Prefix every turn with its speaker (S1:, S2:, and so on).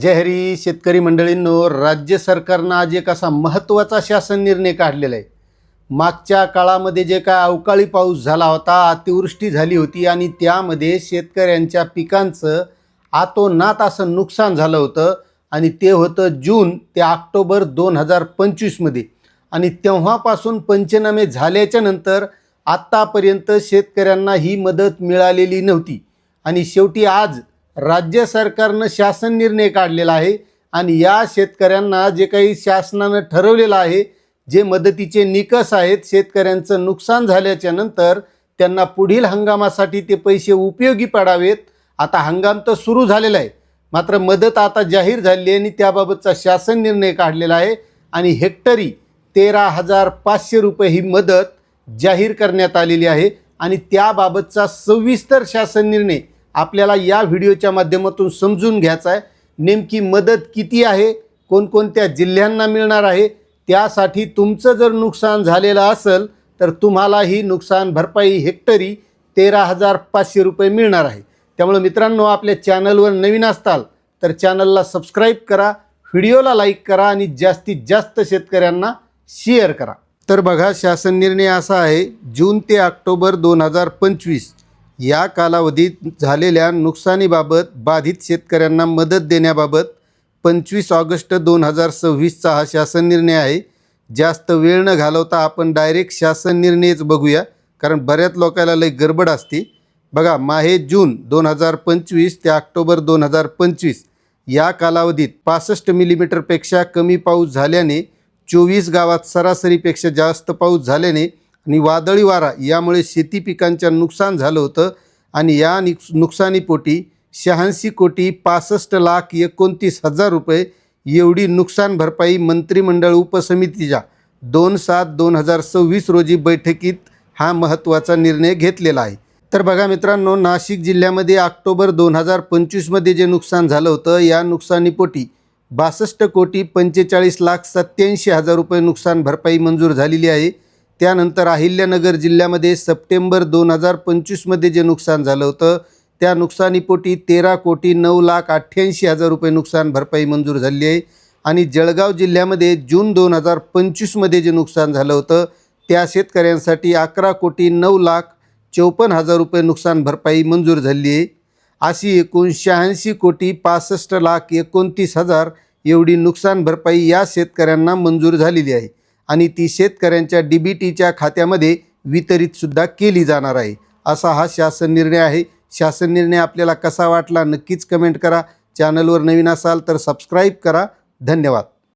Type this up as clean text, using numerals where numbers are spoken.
S1: जय हरी शेतकरी मंडळींनो, राज्य सरकारनं आज एक असा महत्त्वाचा शासन निर्णय काढलेला आहे। मागच्या काळामध्ये जे काय अवकाळी पाऊस झाला होता, अतिवृष्टी झाली होती आणि त्यामध्ये शेतकऱ्यांच्या पिकांचं आतोनात असं नुकसान झालं होतं आणि ते होतं जून ते ऑक्टोबर 2025 मध्ये। आणि तेव्हापासून पंचनामे झाल्याच्या नंतर आत्तापर्यंत शेतकऱ्यांना ही मदत मिळालेली नव्हती आणि शेवटी आज राज्य सरकारनं शासन निर्णय काढलेला आहे आणि या शेतकऱ्यांना जे काही शासनानं ठरवलेलं आहे, जे मदतीचे निकष आहेत, शेतकऱ्यांचं नुकसान झाल्याच्या नंतर त्यांना पुढील हंगामासाठी ते पैसे उपयोगी पडावेत। आता हंगाम तर सुरू झालेला आहे, मात्र मदत आता जाहीर झाली आहे आणि त्याबाबतचा शासन निर्णय काढलेला आहे आणि हेक्टरी 13,500 रुपये ही मदत जाहीर करण्यात आलेली आहे आणि त्याबाबतचा सविस्तर शासन निर्णय आपल्याला या व्हिडिओच्या माध्यमातून समजून घ्यायचा आहे। नेमकी मदत किती आहे, कोणकोणत्या जिल्ह्यांना मिळणार आहे, त्यासाठी तुमचं जर नुकसान झालेलं असेल तर तुम्हाला ही नुकसान भरपाई हेक्टरी 13,500 रुपये मिळणार आहे। त्यामुळे मित्रांनो, आपल्या चॅनलवर नवीन असताल तर चॅनलला सबस्क्राईब करा, व्हिडिओला लाईक करा आणि जास्तीत जास्त शेतकऱ्यांना शेअर करा। तर बघा, शासन निर्णय असा आहे, जून ते ऑक्टोबर 2025 या कालावधीत झालेल्या नुकसानीबाबत बाधित शेतकऱ्यांना मदत देण्याबाबत 25 ऑगस्ट 2026चा हा शासन निर्णय आहे। जास्त वेळ न घालवता आपण डायरेक्ट शासन निर्णयच बघूया, कारण बऱ्याच लोकांना लई गडबड असते। बघा, माहे जून 2025 ते ऑक्टोबर 2025 या कालावधीत 65 मिलीमीटरपेक्षा कमी पाऊस झाल्याने, 24 गावात सरासरीपेक्षा जास्त पाऊस झाल्याने आणि वादळी वारा यामुळे शेती पिकांचं नुकसान झालं होतं आणि या नुकसानीपोटी 86,65,29,000 रुपये एवढी नुकसान भरपाई मंत्रिमंडळ उपसमितीच्या 2/7/2026 रोजी बैठकीत हा महत्त्वाचा निर्णय घेतलेला आहे। तर बघा मित्रांनो, नाशिक जिल्ह्यामध्ये ऑक्टोबर 2025 मध्ये जे नुकसान झालं होतं, या नुकसानीपोटी 62,45,87,000 रुपये नुकसान भरपाई मंजूर झालेली आहे। त्यानंतर अहिल्यानगर जिल्ह्यामध्ये सप्टेंबर 2025 मध्ये जे नुकसान झालं होतं, त्या नुकसानीपोटी 13,09,88,000 रुपये नुकसान भरपाई मंजूर झाली आहे। आणि जळगाव जिल्ह्यामध्ये जून 2025 मध्ये जे नुकसान झालं होतं, त्या शेतकऱ्यांसाठी 11,09,54,000 रुपये नुकसान भरपाई मंजूर झाली आहे। अशी एकूण 86,65,29,000 एवढी नुकसान भरपाई या शेतकऱ्यांना मंजूर झालेली आहे आणि ती शेतकऱ्यांच्या DBTच्या खात्यामध्ये वितरित सुद्धा केली जाणार आहे। असा हा शासन निर्णय आहे। शासन निर्णय आपल्याला कसा वाटला नक्कीच कमेंट करा। चॅनलवर नवीन असाल तर सबस्क्राईब करा। धन्यवाद।